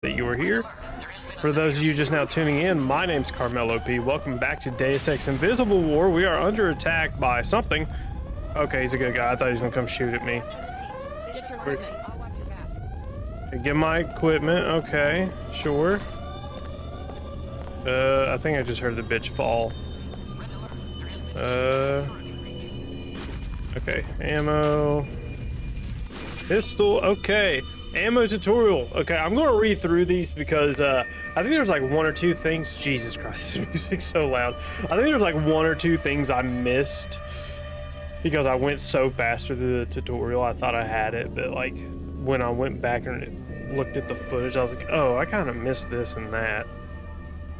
That you were here. For those of you just now tuning in, my name's CarmelOP. Welcome back to Deus Ex Invisible War. We are under attack by something. Okay, he's a good guy. I thought he was gonna come shoot at me. Get my equipment. Okay, sure. I think I just heard the bitch fall. Okay, ammo. Pistol. Okay. Ammo tutorial. Okay, I'm gonna read through these because I think there's like one or two things. Jesus Christ, this music's so loud. I think there's like one or two things I missed because I went so fast through the tutorial. I thought I had it, but like when I went back and looked at the footage, I was like, oh, I kind of missed this and that.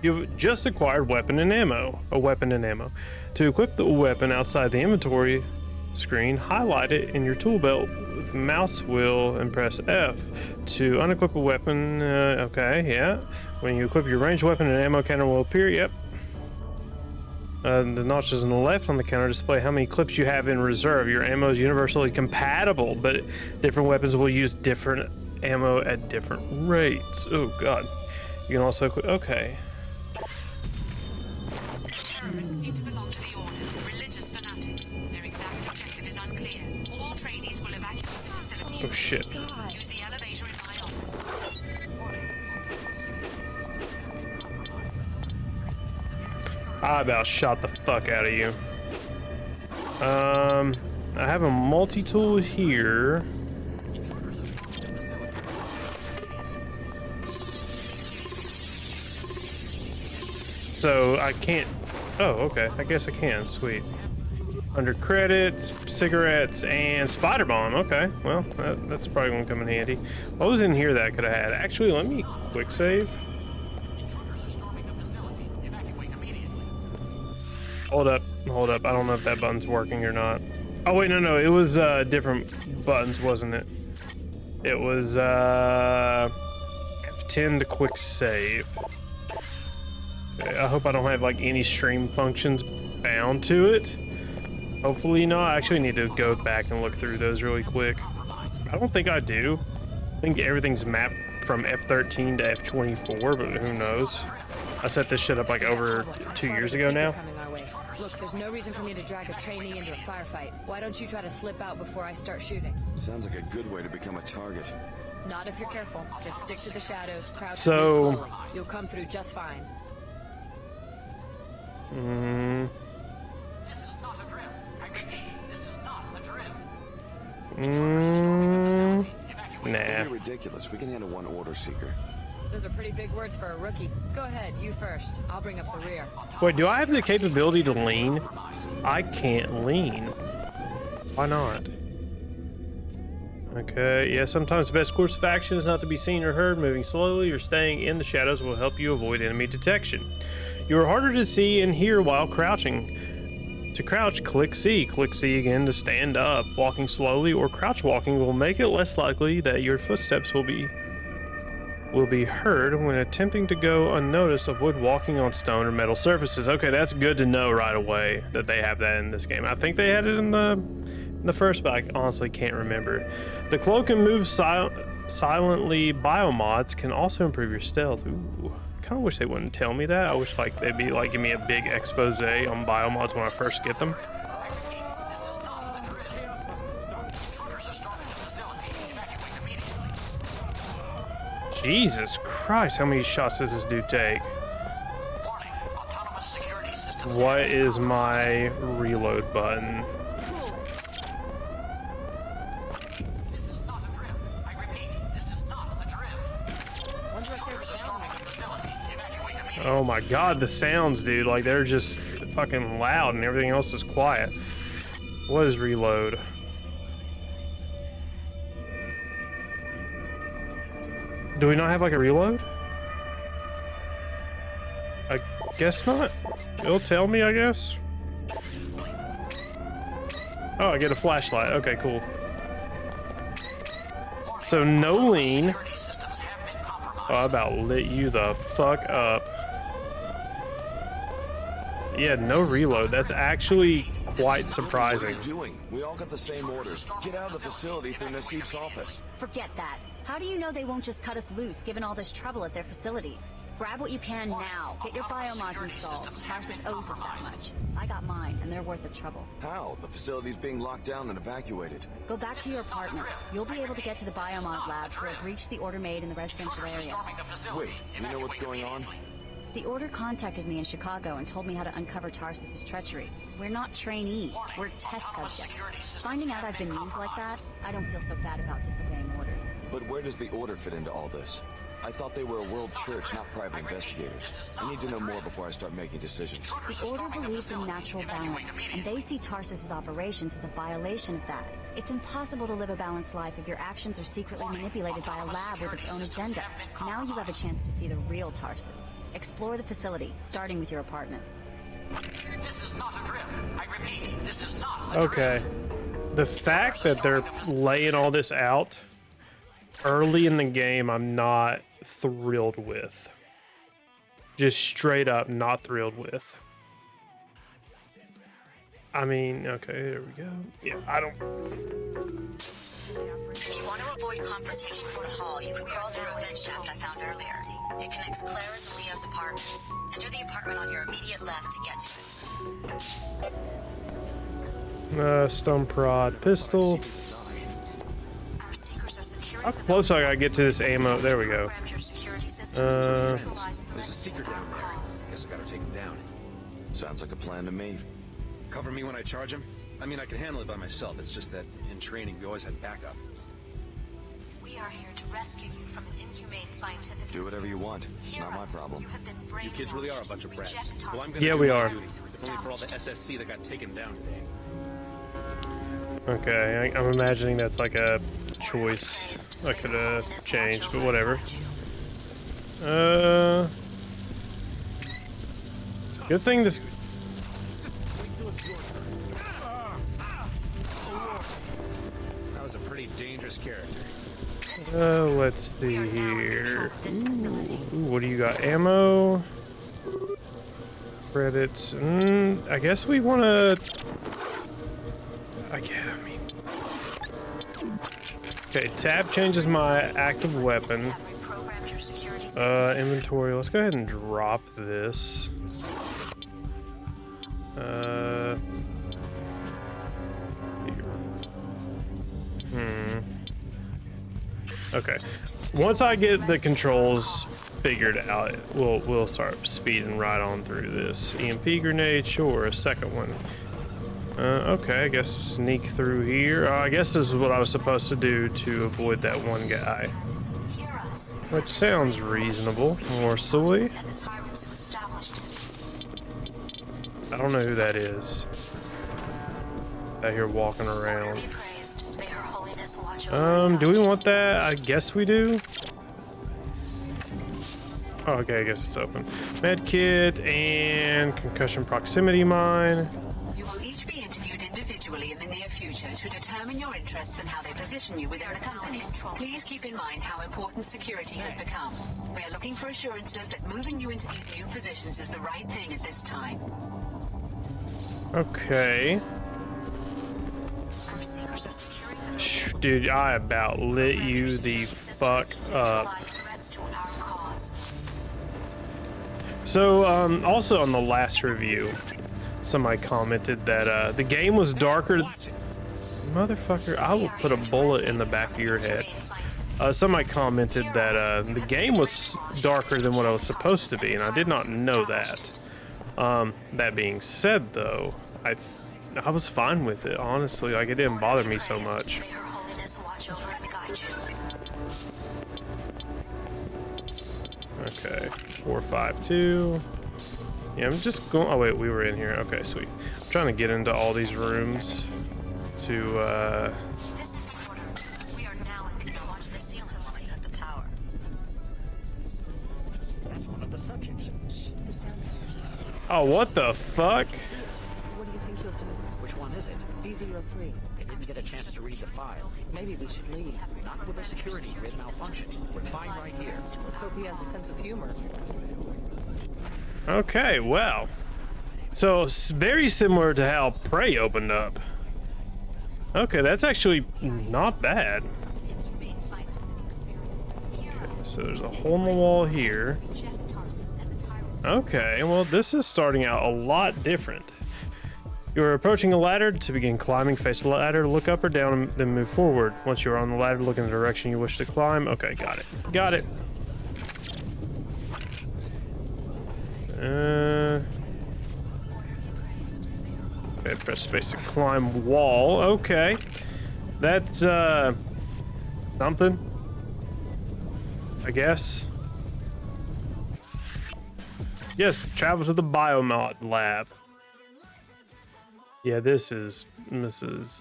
You've just acquired weapon and ammo. A weapon and ammo. To equip the weapon outside the inventory screen, highlight it in your tool belt with mouse wheel and press F. To unequip a weapon, okay, yeah. When you equip your ranged weapon, an ammo counter will appear, yep. The notches on the left on the counter display how many clips you have in reserve. Your ammo is universally compatible, but different weapons will use different ammo at different rates. Oh god. You can also equip, okay. Terrorists seem to belong to the Order, religious fanatics. Their exact objective is unclear. All trainees will evacuate the facility. Oh shit. Use the elevator in my office. I about shot the fuck out of you. I have a multi-tool here. So I can't. Oh, okay. I guess I can. Sweet. Under credits, cigarettes, and spider bomb. Okay. Well, that's probably gonna come in handy. What was in here that I could have had? Actually, let me quick save. Hold up. Hold up. I don't know if that button's working or not. Oh wait, no. It was different buttons, wasn't it? It was F10 to quick save. I hope I don't have like any stream functions bound to it. Hopefully not. I actually need to go back and look through those really quick. I don't think I do. I think everything's mapped from F13 to F24, but who knows? I set this shit up like over 2 years ago now. Look, there's no reason for me to drag a trainee into a firefight. Why don't you try to slip out before I start shooting? Sounds like a good way to become a target. Not if you're careful. Just stick to the shadows, crouch So slowly. You'll come through just fine. This is not a drill. I repeat, this is not a drill. Nah. Don't be ridiculous. We can handle one order seeker. Those are pretty big words for a rookie. Go ahead, you first. I'll bring up the rear. Wait, do I have the capability to lean? I can't lean. Why not? Okay, yeah, sometimes the best course of action is not to be seen or heard. Moving slowly or staying in the shadows will help you avoid enemy detection. You are harder to see and hear while crouching. To crouch, click C. Click C again to stand up. Walking slowly or crouch walking will make it less likely that your footsteps will be heard when attempting to go unnoticed. Avoid walking on stone or metal surfaces. Okay, that's good to know right away that they have that in this game. I think they had it in the first, but I honestly can't remember. The cloak and move silently biomods can also improve your stealth. Ooh, I kind of wish they wouldn't tell me that. I wish like they'd be like give me a big expose on biomods when I first get them. Jesus Christ, how many shots does this dude take? What is my reload button? Oh my god, the sounds, dude, like they're just fucking loud and everything else is quiet. What is reload? Do we not have like a reload? I guess not. It'll tell me, I guess. Oh, I get a flashlight. Okay, cool. So no lean. Oh, I about lit you the fuck up. Yeah, no reload. That's actually quite surprising. What are you doing? We all got the same orders. Get out of the facility through Nassif's office. Forget that. How do you know they won't just cut us loose, given all this trouble at their facilities? Grab what you can now. Get your biomods installed. Tarsus owes us that much. I got mine, and they're worth the trouble. How? The facility's being locked down and evacuated. Go back to your apartment. You'll be able to get to the biomod lab where it breached the order made in the residential area. Wait, you know what's going on? The Order contacted me in Chicago and told me how to uncover Tarsus's treachery. We're not trainees, we're test subjects. Finding out I've been used like that, I don't feel so bad about disobeying orders. But where does the Order fit into all this? I thought they were a world church, not private investigators. I need to know more before I start making decisions. The Order believes in natural balance, and they see Tarsus's operations as a violation of that. It's impossible to live a balanced life if your actions are secretly manipulated by a lab with its own agenda. Now you have a chance to see the real Tarsus. Explore the facility, starting with your apartment. This is not a drip. I repeat, this is not a drip. Okay. The fact that they're laying all this out early in the game, I'm not thrilled with. Just straight up not thrilled with. I mean, okay, there we go. Yeah, I don't... If you want to avoid confrontations in the hall, you can crawl through a vent shaft I found earlier. It connects Clara's and Leo's apartments. Enter the apartment on your immediate left to get to it. Stone prod pistol. How close I gotta get to this ammo? There we go. There's a secret down there. Guess I gotta take him down. Sounds like a plan to me. Cover me when I charge him? I mean, I can handle it by myself. It's just that in training, we always had backup. We are here to rescue you from an inhumane scientific Do whatever you want. It's not my problem. You kids really are a bunch of brats. Well, I'm gonna Yeah, do we my are. duty, if only for all the SSC that got taken down today. Okay, I'm imagining that's like a choice I could have changed, but whatever. Good thing this... That was a pretty dangerous character. let's see here. Ooh, what do you got? Ammo? Credits. I guess we want to... I mean... Okay, tab changes my active weapon. Inventory. Let's go ahead and drop this. Okay. Once I get the controls figured out, we'll start speeding right on through this. EMP grenade, sure. A second one. Okay, I guess sneak through here. I guess this is what I was supposed to do to avoid that one guy. Which sounds reasonable. More silly. I don't know who that is. Out here walking around. Do we want that? I guess we do. Oh, okay, I guess it's open. Medkit and concussion proximity mine. You will each be interviewed individually in the near future to determine your interests and how they position you within the company. Please keep in mind how important security has become. We are looking for assurances that moving you into these new positions is the right thing at this time. Okay. Our seekers are securing the Dude, I about lit you the fuck up. So, also on the last review, somebody commented that the game was darker. Motherfucker, I will put a bullet in the back of your head. Somebody commented that the game was darker than what I was supposed to be, and I did not know that. That being said, though, I was fine with it, honestly. Like, it didn't bother me so much. Okay, 452. Yeah, I'm just going. Oh wait, we were in here. Okay, sweet. I'm trying to get into all these rooms to We are now in control of the ceiling to cut the power. That's one of the subjects. Oh, what the fuck? What do you think you'll do? Which one is it? D03. I didn't get a chance to read the file. Maybe we should leave. Not with a security grid malfunction. We're fine right here. Let's hope he has a sense of humor. Okay, well. So, very similar to how Prey opened up. Okay, that's actually not bad. Inhumane scientific experiment. so there's a hole in the wall here. Okay, well, this is starting out a lot different. You're approaching a ladder. To begin climbing, face the ladder, look up or down, and then move forward. Once you're on the ladder, look in the direction you wish to climb. Okay, got it. Got it. Okay, press space to climb wall. Okay. That's, something, I guess. Yes, travel to the biomod lab. Yeah, this is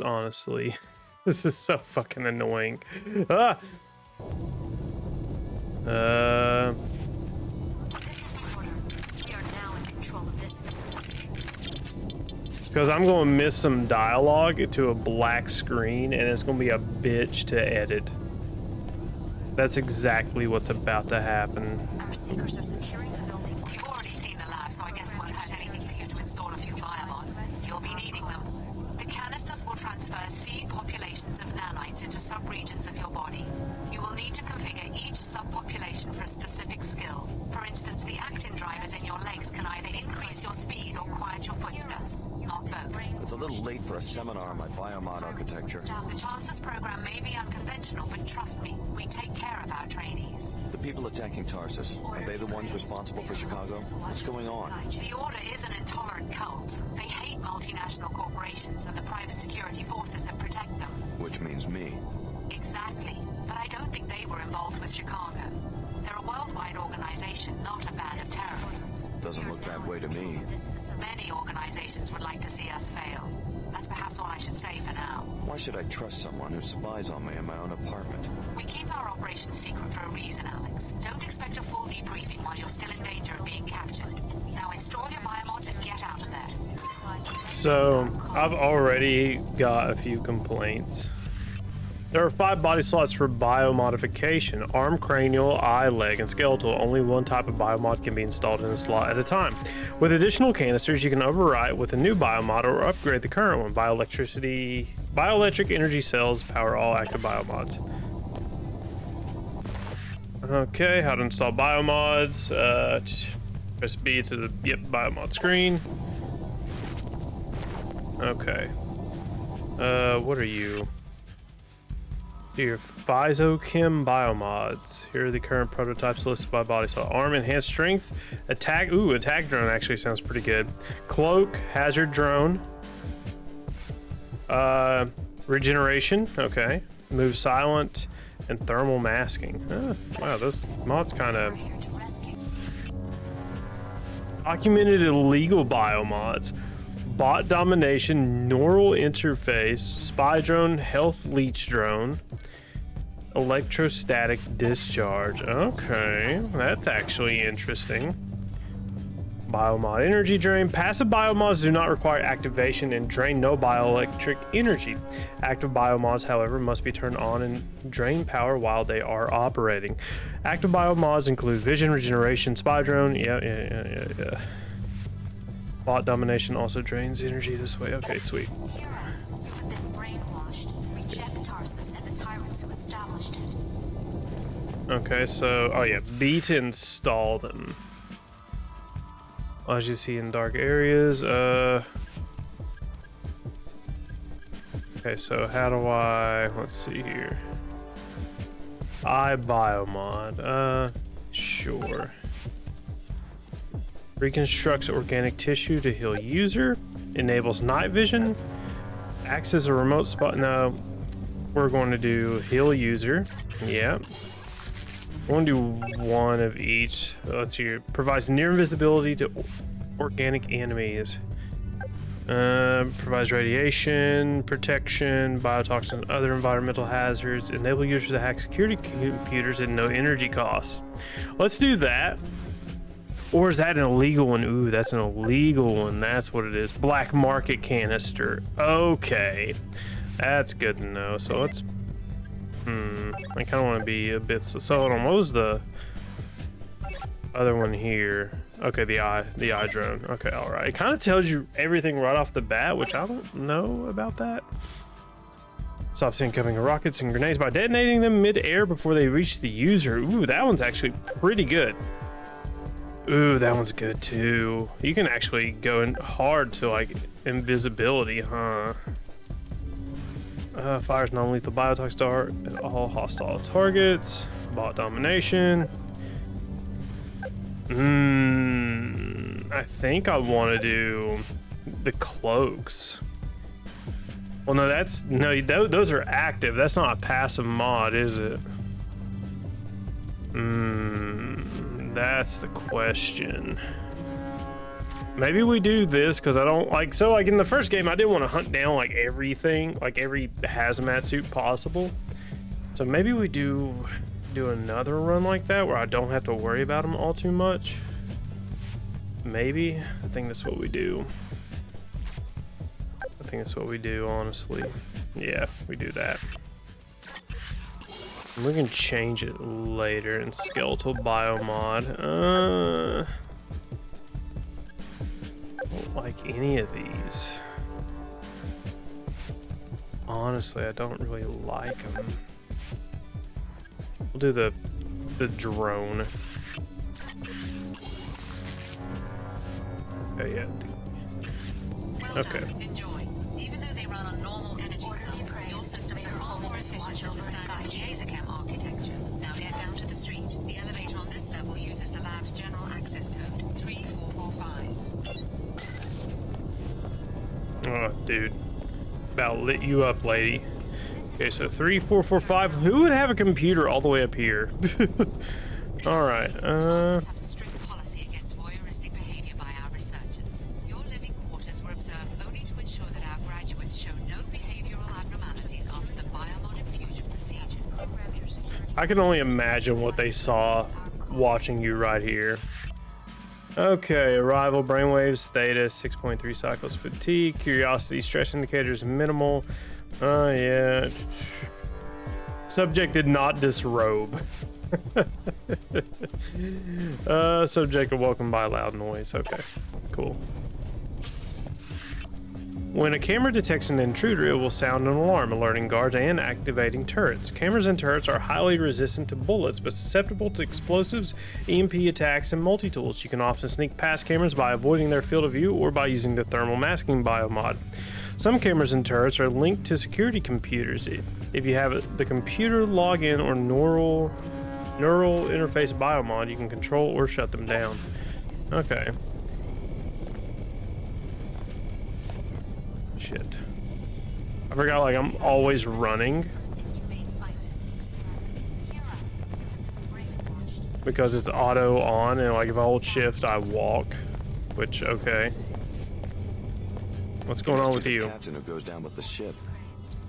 honestly, this is so fucking annoying. Ah! Because I'm going to miss some dialogue to a black screen, and it's going to be a bitch to edit. That's exactly what's about to happen. Our seekers are securing the building. You've already seen the lab, so I guess it won't hurt anything for you to install a few biomods. You'll be needing them. The canisters will transfer seed populations of nanites into subregions of your body. You will need to configure each subpopulation for a specific skill. For instance, the actin drivers in your legs can either increase your speed or quiet your footsteps. Not both. It's a little late for a seminar on my biomod architecture. The Tarsus program may be unconventional, but trust me, we take care of our trainees. The people attacking Tarsus, are they the ones responsible for Chicago? What's going on? The Order is an intolerant cult. They hate multinational corporations and the private security forces that protect them. Which means me. Exactly. But I don't think they were involved with Chicago. They're a worldwide organization, not a band of terrorists. Doesn't look that way to me. Many organizations would like to see us fail. That's perhaps all I should say for now. Why should I trust someone who spies on me in my own apartment? We keep our operation secret for a reason, Alex. Don't expect a full debriefing while you're still in danger of being captured. Now install your biomods and get out of there. So, I've already got a few complaints. There are 5 body slots for biomodification: arm, cranial, eye, leg, and skeletal. Only one type of biomod can be installed in a slot at a time. With additional canisters, you can overwrite with a new biomod or upgrade the current one. Bioelectric energy cells power all active biomods. Okay, how to install biomods. Press B to the biomod screen. Okay. What are you? Your Physochem biomods. Here are the current prototypes listed by body slot. Arm, enhanced strength, attack. Ooh, attack drone actually sounds pretty good. Cloak, hazard drone. Regeneration. Okay. Move silent and thermal masking. Wow, those mods kind of documented illegal biomods. Bot domination, neural interface, spy drone, health leech drone, electrostatic discharge. Okay, that's actually interesting. Biomod energy drain. Passive biomods do not require activation and drain no bioelectric energy. Active biomods, however, must be turned on and drain power while they are operating. Active biomods include vision, regeneration, spy drone. Yeah. Bot domination also drains energy this way. Okay, sweet. Heroes have been brainwashed. Reject Tarsus and the tyrants who established it. Okay, so B to install them. As you see in dark areas. Okay, so how do I? Let's see here. Biomod. Sure. Reconstructs organic tissue to heal user. Enables night vision. Acts as a remote spot. No, we're going to do heal user. Yeah. We're going to do one of each. Let's see. Provides near invisibility to organic enemies. Provides radiation, protection, biotoxin, and other environmental hazards. Enable users to hack security computers at no energy cost. Let's do that. Or is that an illegal one? Ooh, that's an illegal one. That's what it is. Black market canister. Okay. That's good to know. So let's... I kind of want to be a bit... So hold on. What was the other one here? Okay, the eye drone. Okay, alright. It kind of tells you everything right off the bat, which I don't know about that. Stops incoming rockets and grenades by detonating them mid-air before they reach the user. Ooh, that one's actually pretty good. Ooh, that one's good too. You can actually go in hard to like invisibility, huh? Fires non-lethal biotox dart at all hostile targets. Bot domination. I think I want to do the cloaks. Well, no, those are active. That's not a passive mod, is it? That's the question. Maybe we do this because I don't like. So, like in the first game, I didn't want to hunt down like everything, like every hazmat suit possible. So maybe we do another run like that where I don't have to worry about them all too much. Maybe. I think that's what we do. I think that's what we do, honestly. Yeah, we do that. And we can change it later in skeletal biomod. I don't like any of these. Honestly, I don't really like them. We'll do the drone. Oh yeah. Okay. Enjoy. Even though they run on normal energy cells, your systems are far more efficient than the standard Lasercam architecture. Now get down to the street. The elevator on this level uses the lab's general access code, 3445. Oh, dude. About lit you up, lady. Okay, so 3445. Who would have a computer all the way up here? All right. Has a strict policy against voyeuristic behavior by our researchers. Your living quarters were observed only to ensure that our graduates show no behavioral abnormalities after the biomod infusion procedure. I can only imagine what they saw watching you right here. Okay, arrival, brainwave status, 6.3 cycles fatigue, curiosity, stress indicators minimal. Yeah. Subject did not disrobe. Subject welcomed by loud noise. Okay, cool. When a camera detects an intruder, it will sound an alarm, alerting guards and activating turrets. Cameras and turrets are highly resistant to bullets, but susceptible to explosives, EMP attacks, and multi-tools. You can often sneak past cameras by avoiding their field of view or by using the thermal masking biomod. Some cameras and turrets are linked to security computers. If you have the computer login or neural interface biomod, you can control or shut them down. Okay. Shit. I forgot, like, I'm always running. Because it's auto on, and like if I hold shift, I walk. Which, okay. What's going on with you? The captain who goes down with the ship.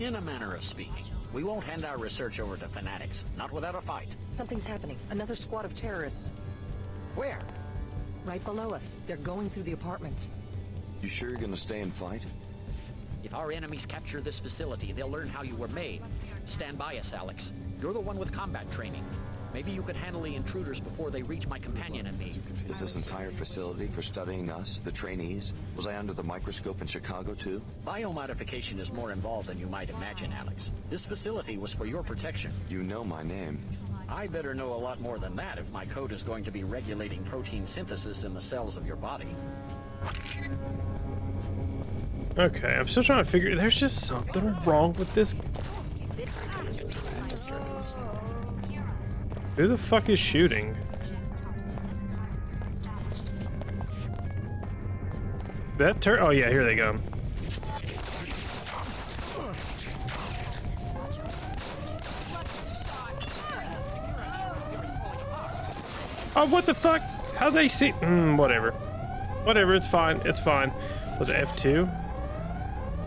In a manner of speaking, we won't hand our research over to fanatics, not without a fight. Something's happening. Another squad of terrorists. Where? Right below us. They're going through the apartments. You sure you're gonna stay and fight? If our enemies capture this facility, they'll learn how you were made. Stand by us, Alex. You're the one with combat training. Maybe you could handle the intruders before they reach my companion and me. Is this entire facility for studying us, the trainees? Was I under the microscope in Chicago too? Biomodification is more involved than you might imagine, Alex. This facility was for your protection. You know my name. I better know a lot more than that if my code is going to be regulating protein synthesis in the cells of your body. Okay, I'm still trying to figure. There's just something wrong with this. Who the fuck is shooting? That oh yeah, here they go. Oh, what the fuck? How they see? Whatever. Whatever, it's fine. It's fine. Was it F2?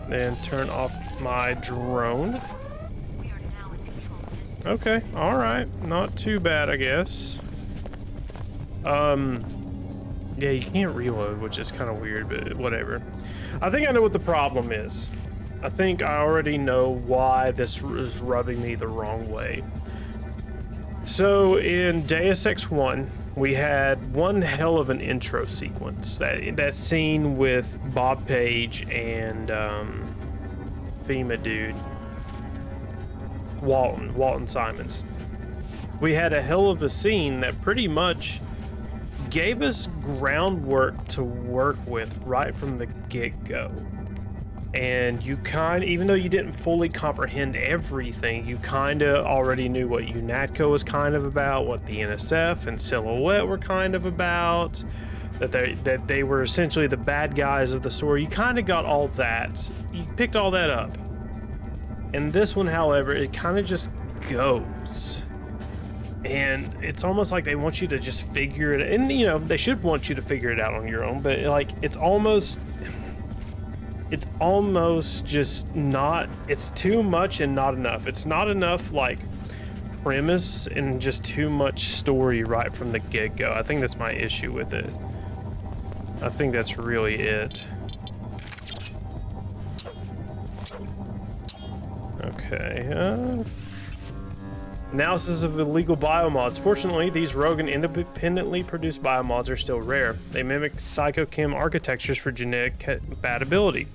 Then turn off my drone. Okay, alright. Not too bad, I guess. Yeah, you can't reload, which is kind of weird, but whatever. I think I know what the problem is. I think I already know why this is rubbing me the wrong way. So in Deus Ex 1, we had one hell of an intro sequence. That scene with Bob Page and FEMA dude. Walton Simons. We had a hell of a scene that pretty much gave us groundwork to work with right from the get-go. And you even though you didn't fully comprehend everything, you kind of already knew what UNATCO was kind of about, what the NSF and Silhouette were kind of about, that they were essentially the bad guys of the story. You kind of got all that. You picked all that up. And this one, however, it kind of just goes. And it's almost like they want you to just figure it out. And, you know, they should want you to figure it out on your own, but like, it's almost just not, it's too much and not enough. It's not enough like premise and just too much story right from the get-go. I think that's my issue with it. I think that's really it. Okay, analysis of illegal biomods. Fortunately, these rogue and independently produced biomods are still rare. They mimic psychochem architectures for genetic compatibility.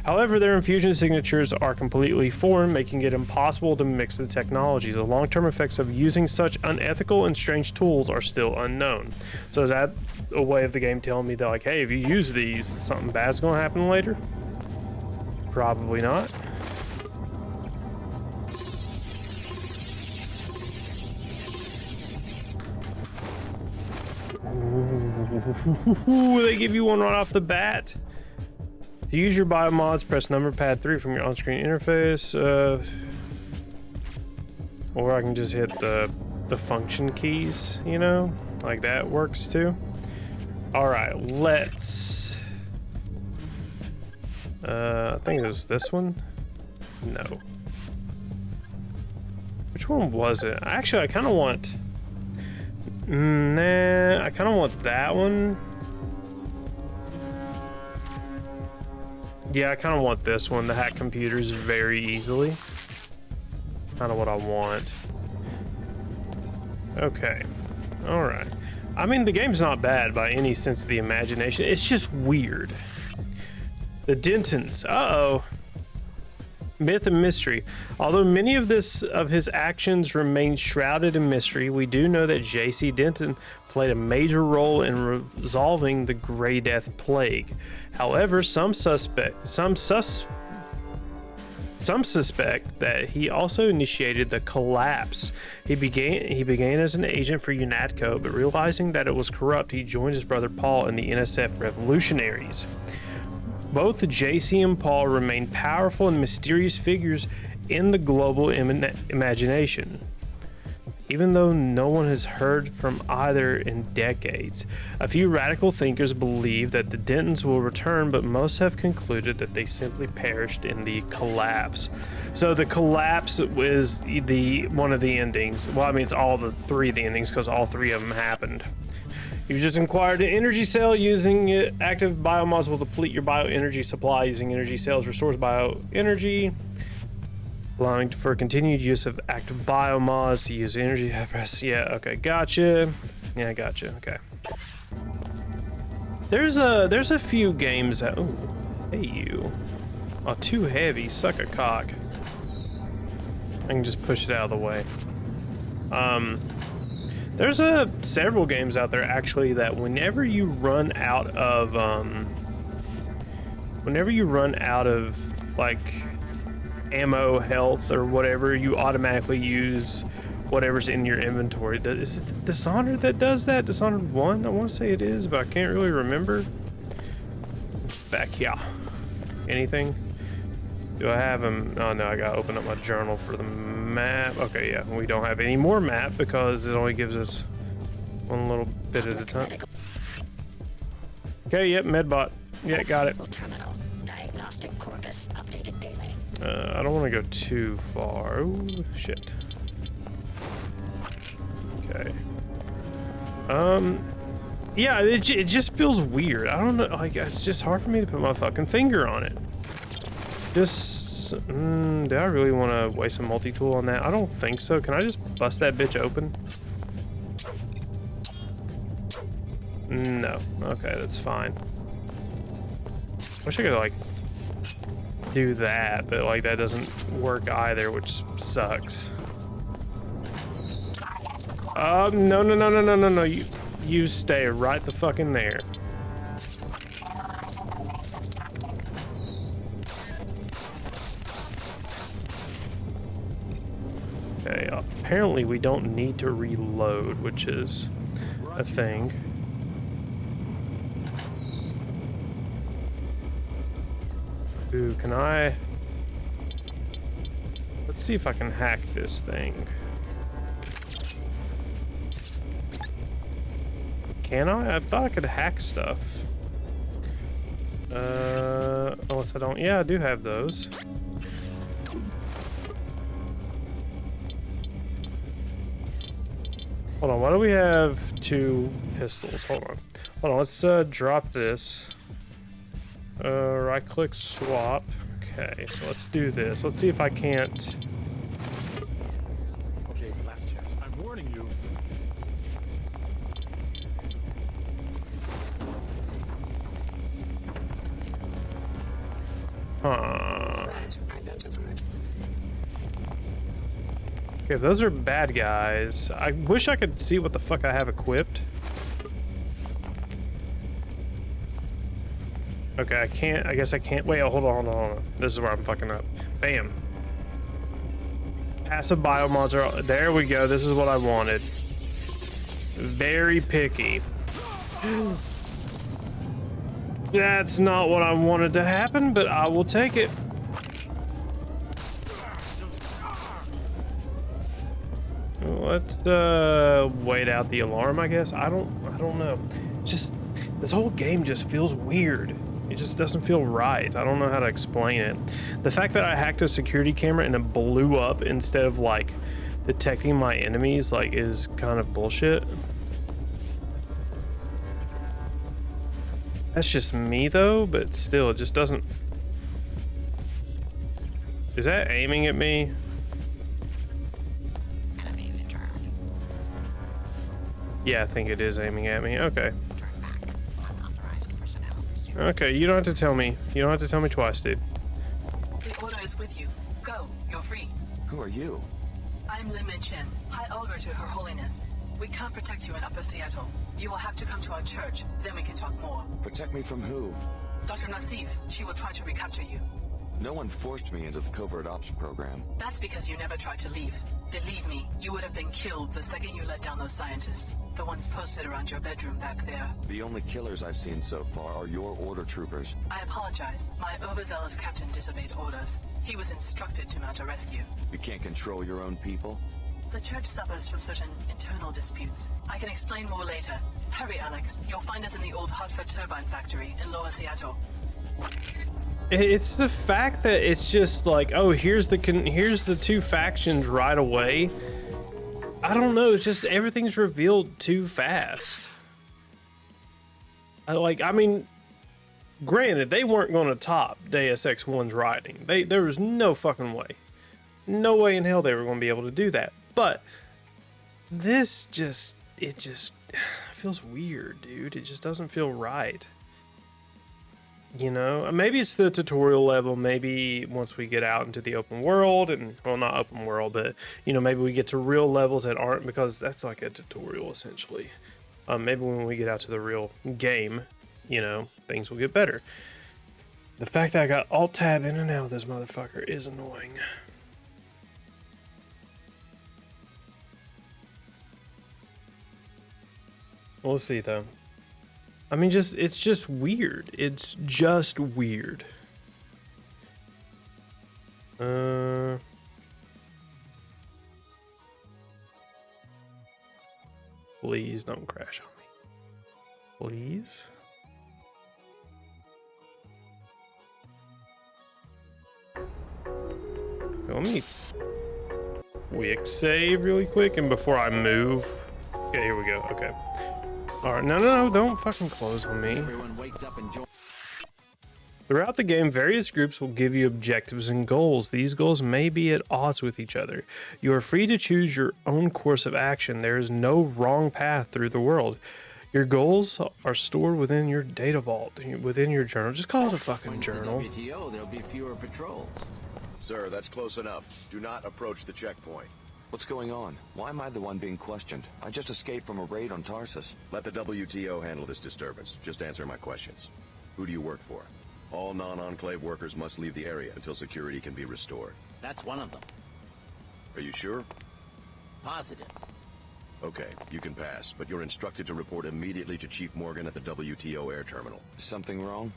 However, their infusion signatures are completely foreign, making it impossible to mix the technologies. The long-term effects of using such unethical and strange tools are still unknown. So is that a way of the game telling me that, like, hey, if you use these, something bad's gonna happen later? Probably not. Ooh, they give you one right off the bat. To use your biomods, press number pad 3 from your on-screen interface, or I can just hit the function keys, you know, like that works too. All right, let's. I think it was this one. No. Which one was it? Actually, I kind of want. Nah, I kind of want that one. Yeah, I kind of want this one. The hack computers very easily. Kind of what I want. Okay. All right. I mean, the game's not bad by any sense of the imagination. It's just weird. The Dentons. Uh-oh. Myth and mystery. Although many of his actions remain shrouded in mystery, we do know that J.C. Denton played a major role in resolving the Grey Death Plague. However, some suspect that he also initiated the collapse. He began as an agent for UNATCO, but realizing that it was corrupt, he joined his brother Paul in the NSF revolutionaries. Both JC and Paul remain powerful and mysterious figures in the global imagination, even though no one has heard from either in decades. A few radical thinkers believe that the Dentons will return, but most have concluded that they simply perished in the collapse. So the collapse was one of the endings. Well, I mean, it's all three of the endings because all three of them happened. You've just acquired an energy cell. Using it, active biomods will deplete your bioenergy supply. Using energy cells restores bioenergy, allowing for continued use of active biomods to use energy. Yeah, okay, gotcha. Yeah, gotcha. Okay. There's a few games that. Oh, hey you. Oh, too heavy. Suck a cock. I can just push it out of the way. There's several games out there actually that whenever you run out of like ammo, health, or whatever, you automatically use whatever's in your inventory. Is it Dishonored that does that? Dishonored 1? I want to say it is, but I can't really remember. It's back here. Anything? Do I have them? Oh no, I gotta open up my journal for the map. Okay, yeah, we don't have any more map because it only gives us one little bit at a time. Okay, yep, medbot. Yeah, got it. Diagnostic corpus updated daily. I don't want to go too far. Ooh, shit. Okay. Yeah, it just feels weird. I don't know, like, it's just hard for me to put my fucking finger on it. Just, do I really want to waste a multi-tool on that? I don't think so. Can I just bust that bitch open? No. Okay, that's fine. Wish I could, like... do that, but like that doesn't work either, which sucks. No, no, no, no, no, no, no. You stay right the fuck in there. Okay, apparently we don't need to reload, which is a thing. Ooh, can I... Let's see if I can hack this thing. Can I? I thought I could hack stuff. Unless I don't... Yeah, I do have those. Hold on, why do we have 2 pistols? Hold on. Hold on, let's drop this. Right click swap. Okay, so let's do this. Let's see if I can't... Okay, last chance. I'm warning you. Huh. Okay, those are bad guys. I wish I could see what the fuck I have equipped. Okay, I can't. I guess I can't. Wait, hold on, hold on, hold on. This is where I'm fucking up. Bam. Passive biomods are... There we go. This is what I wanted. Very picky. That's not what I wanted to happen, but I will take it. Let's wait out the alarm, I guess. I don't know. Just this whole game just feels weird. It just doesn't feel right. I don't know how to explain it. The fact that I hacked a security camera and it blew up instead of like detecting my enemies like is kind of bullshit. That's just me though, but still it just doesn't... Is that aiming at me? Yeah, I think it is aiming at me. Okay. Okay, you don't have to tell me. You don't have to tell me twice, dude. The order is with you. Go. You're free. Who are you? I'm Lim Chen, High Augur to Her Holiness. We can't protect you in Upper Seattle. You will have to come to our church, then we can talk more. Protect me from who? Dr. Nassif, she will try to recapture you. No one forced me into the covert ops program. That's because you never tried to leave. Believe me, you would have been killed the second you let down those scientists. The ones posted around your bedroom back there. The only killers I've seen so far are your order troopers. I apologize. My overzealous captain disobeyed orders. He was instructed to mount a rescue. You can't control your own people? The church suffers from certain internal disputes. I can explain more later. Hurry, Alex. You'll find us in the old Hartford turbine factory in Lower Seattle. It's the fact that it's just like, oh, here's the 2 factions right away. I don't know. It's just everything's revealed too fast. I mean, granted, they weren't going to top Deus Ex 1's writing. There was no fucking way. No way in hell they were going to be able to do that. But this just, it feels weird, dude. It just doesn't feel right. You know, maybe it's the tutorial level. Maybe once we get out into the open world and, well, not open world, but, you know, maybe we get to real levels that aren't, because that's like a tutorial essentially. Maybe when we get out to the real game, you know, things will get better. The fact that I got alt tab in and out of this motherfucker is annoying. We'll see though. I mean, it's just weird. It's just weird. Please don't crash on me. Please. Let me quick save really quick, and before I move. Okay, here we go. Okay. Alright, no, don't fucking close on me. Throughout the game, various groups will give you objectives and goals. These goals may be at odds with each other. You are free to choose your own course of action. There is no wrong path through the world. Your goals are stored within your data vault, within your journal. Just call it a fucking journal. WTO, there'll be fewer patrols. Sir, that's close enough. Do not approach the checkpoint. What's going on? Why am I the one being questioned? I just escaped from a raid on Tarsus. Let the WTO handle this disturbance. Just answer my questions. Who do you work for? All non-Enclave workers must leave the area until security can be restored. That's one of them. Are you sure? Positive. Okay, you can pass, but you're instructed to report immediately to Chief Morgan at the WTO air terminal. Something wrong?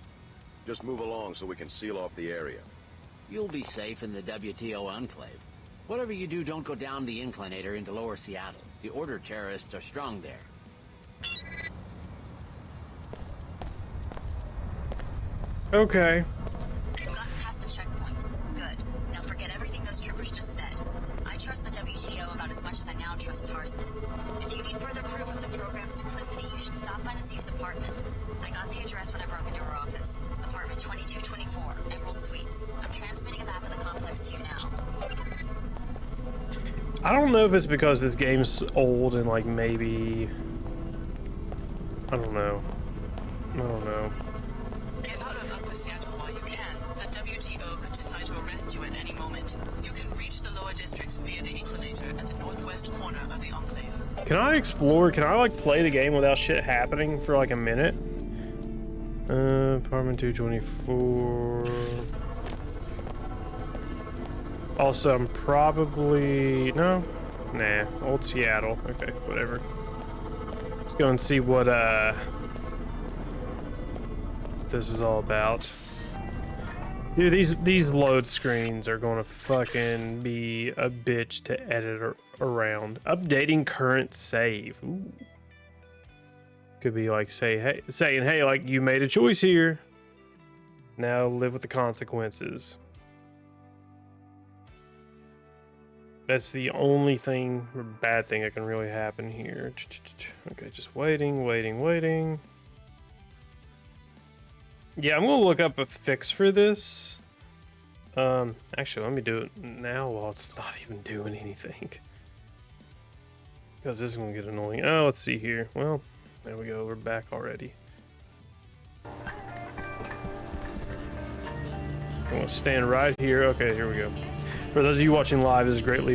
Just move along so we can seal off the area. You'll be safe in the WTO Enclave. Whatever you do, don't go down the inclinator into Lower Seattle. The Order terrorists are strong there. Okay. You've gotten past the checkpoint. Good. Now forget everything those troopers just said. I trust the WTO about as much as I now trust Tarsus. If you need further proof of the program's duplicity, you should stop by Nassif's apartment. I got the address when I broke into her office. Apartment 2224, Emerald Suites. I'm transmitting a map of the complex to you now. I don't know if it's because this game's old and like maybe... I don't know. Get out of Upper Seattle while you can. The WTO could decide to arrest you at any moment. You can reach the lower districts via the inclinator at the northwest corner of the Enclave. Can I explore? Can I like play the game without shit happening for like a minute? Apartment 224. Also, I'm probably... No? Nah. Old Seattle. Okay, whatever. Let's go and see what, this is all about. Dude, these load screens are gonna fucking be a bitch to edit around. Updating current save. Ooh. Could be like saying, hey, like, you made a choice here. Now live with the consequences. That's the only thing, or bad thing that can really happen here. Okay, just waiting. Yeah, I'm gonna look up a fix for this. Actually, let me do it now while it's not even doing anything. Because this is gonna get annoying. Oh, let's see here. Well, there we go, we're back already. I'm gonna stand right here. Okay, here we go. For those of you watching live, this is greatly